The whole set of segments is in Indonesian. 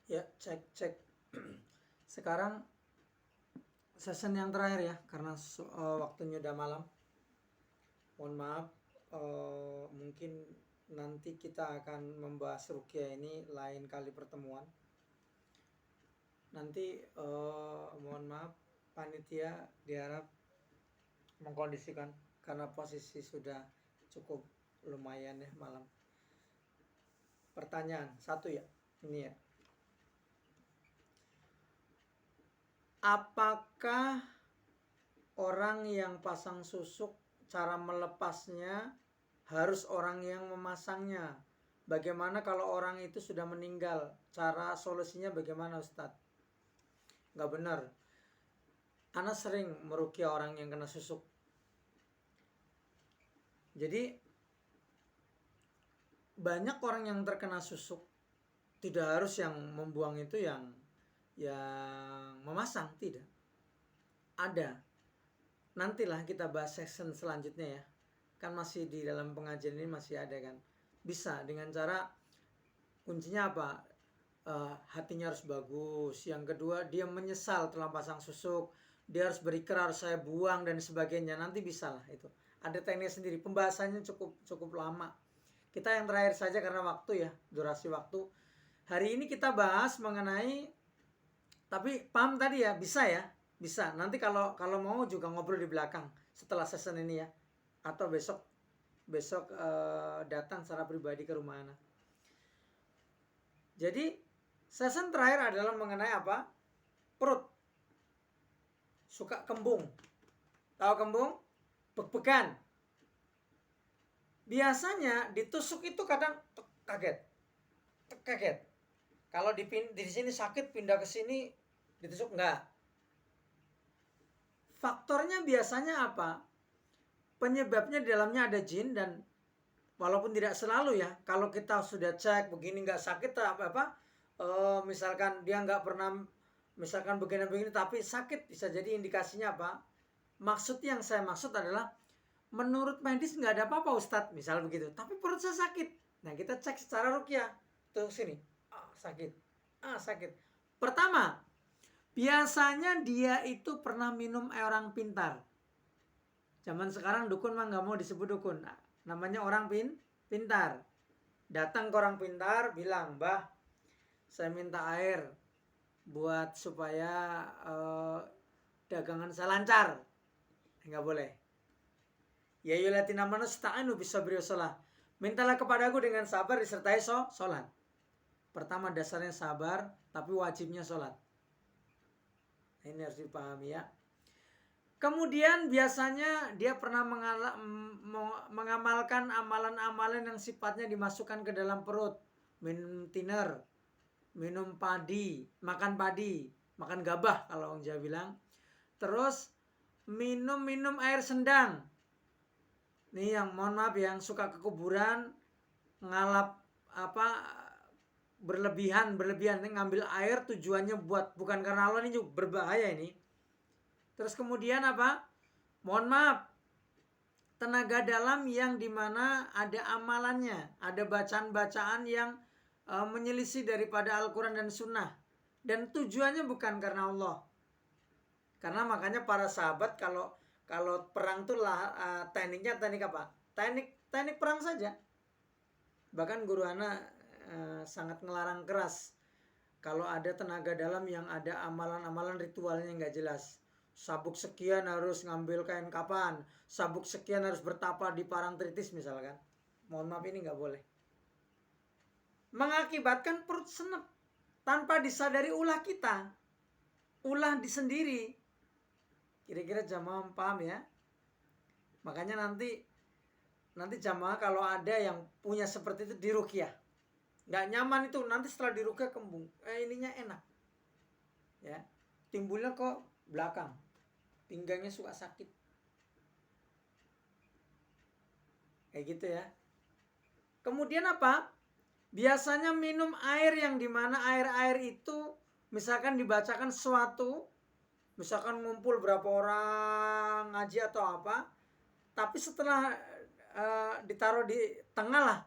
Ya, cek cek. Sekarang session yang terakhir ya, karena waktunya udah malam. Mohon maaf, mungkin nanti kita akan membahas ruqyah ini lain kali pertemuan. Nanti mohon maaf, panitia diharap mengkondisikan karena posisi sudah cukup lumayan ya malam. Pertanyaan satu ya, ini ya. Apakah orang yang pasang susuk cara melepasnya harus orang yang memasangnya? Bagaimana kalau orang itu sudah meninggal? Cara solusinya bagaimana, Ustadz? Nggak benar. Ana sering meruqyah orang yang kena susuk. Jadi banyak orang yang terkena susuk, tidak harus yang membuang itu yang memasang, tidak. Ada. Nantilah kita bahas session selanjutnya ya. Kan masih di dalam pengajian ini masih ada kan. Bisa dengan cara, kuncinya apa? Hatinya harus bagus. Yang kedua, dia menyesal telah pasang susuk. Dia harus berikrar, saya buang dan sebagainya. Nanti bisa lah itu. Ada teknik sendiri. Pembahasannya cukup lama. Kita yang terakhir saja karena waktu ya, durasi waktu. Hari ini kita bahas mengenai, tapi paham tadi ya, bisa ya, bisa. Nanti kalau mau juga ngobrol di belakang setelah session ini ya, atau besok datang secara pribadi ke rumah Ana. Jadi session terakhir adalah mengenai apa? Perut. Suka kembung. Tahu kembung? Bek-bekan. Biasanya ditusuk itu kadang kaget. Kalau di sini sakit, pindah ke sini ditusuk enggak. Faktornya biasanya apa? Penyebabnya di dalamnya ada jin, dan walaupun tidak selalu ya, kalau kita sudah cek begini nggak sakit apa misalkan dia nggak pernah misalkan begini tapi sakit, bisa jadi indikasinya apa? Maksud yang saya maksud adalah menurut medis nggak ada apa-apa Ustadz, misal begitu, tapi perut saya sakit. Nah kita cek secara ruqyah, tuh sini, sakit. Pertama, biasanya dia itu pernah minum air orang pintar. Zaman sekarang dukun mah nggak mau disebut dukun, namanya orang pintar. Datang ke orang pintar, bilang, "Mbah, saya minta air buat supaya dagangan saya lancar." Nggak boleh. Ya yulatina manusta'anu bisabri wasalah. Mintalah kepadaku dengan sabar disertai sholat. Pertama dasarnya sabar, tapi wajibnya sholat. Ini harus dipahami ya. Kemudian biasanya dia pernah mengamalkan amalan-amalan yang sifatnya dimasukkan ke dalam perut. Minum tiner, minum padi, makan gabah kalau orang Jawa bilang. Terus minum air sendang. Nih yang mohon maaf yang suka ke kuburan, ngalap berlebihan ngambil air tujuannya buat bukan karena Allah, ini juga berbahaya ini. Terus kemudian apa? Mohon maaf, tenaga dalam yang dimana ada amalannya, ada bacaan-bacaan yang menyelisih daripada Al-Quran dan Sunnah, dan tujuannya bukan karena Allah. Karena makanya para sahabat kalau perang tuh tekniknya teknik apa? Teknik perang saja. Bahkan guru Ana sangat ngelarang keras kalau ada tenaga dalam yang ada amalan-amalan ritualnya nggak jelas. Sabuk sekian harus ngambil kain kapan, sabuk sekian harus bertapa di Parangtritis misalkan. Mohon maaf, ini nggak boleh. Mengakibatkan perut senep tanpa disadari ulah kita, ulah di sendiri. Kira-kira jamaah paham ya? Makanya nanti jamaah kalau ada yang punya seperti itu di ruqyah, nggak nyaman itu nanti setelah di ruqyah kembung, ininya enak ya, timbulnya kok belakang, pinggangnya suka sakit, kayak gitu ya. Kemudian apa? Biasanya minum air yang dimana air itu misalkan dibacakan sesuatu, misalkan ngumpul berapa orang ngaji atau apa, tapi setelah ditaruh di tengah lah,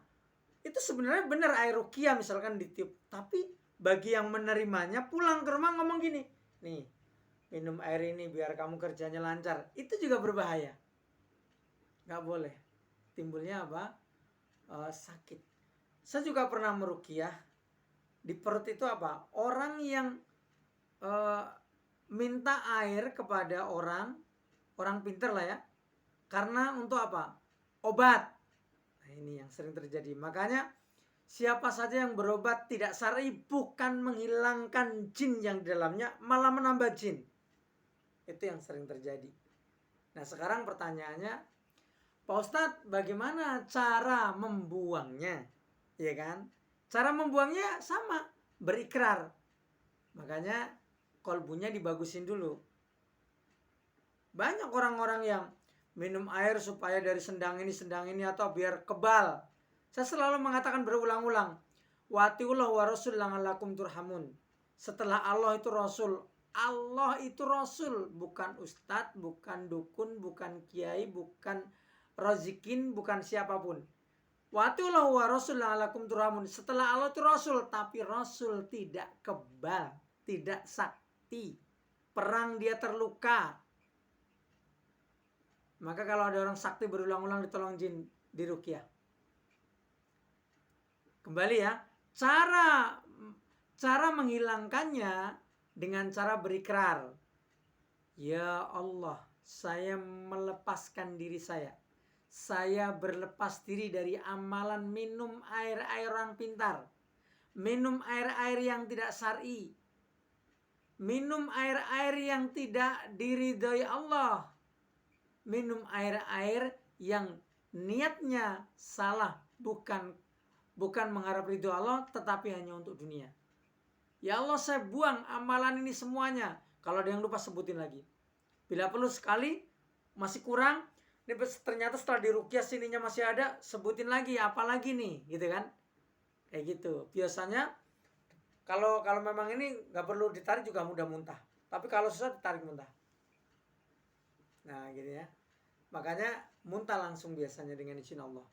itu sebenarnya benar air ruqyah misalkan ditiup, tapi bagi yang menerimanya pulang ke rumah ngomong gini, nih minum air ini biar kamu kerjanya lancar, itu juga berbahaya. Nggak boleh. Timbulnya apa? Sakit. Saya juga pernah meruqyah. Di perut itu apa? Orang yang minta air kepada orang pintar lah ya. Karena untuk apa? Obat. Nah, ini yang sering terjadi. Makanya siapa saja yang berobat tidak syar'i bukan menghilangkan jin yang di dalamnya, malah menambah jin. Itu yang sering terjadi. Nah, sekarang pertanyaannya, Pak Ustadz, bagaimana cara membuangnya? Ya kan? Cara membuangnya sama, berikrar. Makanya kolbunya dibagusin dulu. Banyak orang-orang yang minum air supaya dari sendang ini atau biar kebal. Saya selalu mengatakan berulang-ulang, watiullah wa rasul la'allakum turhamun. Setelah Allah itu Rasul. Allah itu Rasul, bukan ustadz, bukan dukun, bukan kiai, bukan rozikin, bukan siapapun. Watiullah wa rasul la'allakum turhamun. Setelah Allah itu Rasul, tapi Rasul tidak kebal, tidak sakti. Perang dia terluka. Maka kalau ada orang sakti berulang-ulang ditolong jin, diruqyah. Kembali ya, cara menghilangkannya dengan cara berikrar. Ya Allah, saya melepaskan diri saya. Saya berlepas diri dari amalan minum air-air orang pintar. Minum air-air yang tidak syar'i. Minum air-air yang tidak diridhoi Allah. Minum air-air yang niatnya salah, bukan mengharap ridho Allah, tetapi hanya untuk dunia. Ya Allah, saya buang amalan ini semuanya. Kalau ada yang lupa sebutin lagi. Bila perlu sekali masih kurang, ini ternyata setelah diruqyah sininya masih ada, sebutin lagi, apa lagi nih, gitu kan? Kayak gitu. Biasanya kalau memang ini nggak perlu ditarik juga mudah muntah. Tapi kalau susah ditarik muntah. Nah, gitu ya. Makanya muntah langsung biasanya dengan izin Allah.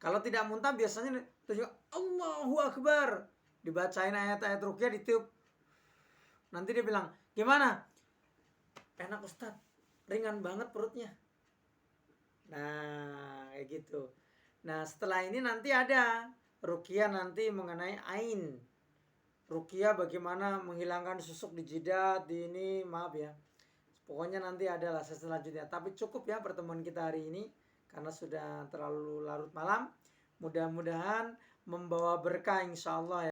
Kalau tidak muntah biasanya tunjuk Allahu Akbar, dibacain ayat-ayat ruqyah, ditiup. Nanti dia bilang, "Gimana? Enak Ustadz, ringan banget perutnya." Nah, kayak gitu. Nah, setelah ini nanti ada ruqyah nanti mengenai ain. Ruqyah bagaimana menghilangkan susuk di jidat, di ini, maaf ya. Pokoknya nanti adalah selanjutnya. Tapi cukup ya pertemuan kita hari ini karena sudah terlalu larut malam. Mudah-mudahan membawa berkah insya Allah ya.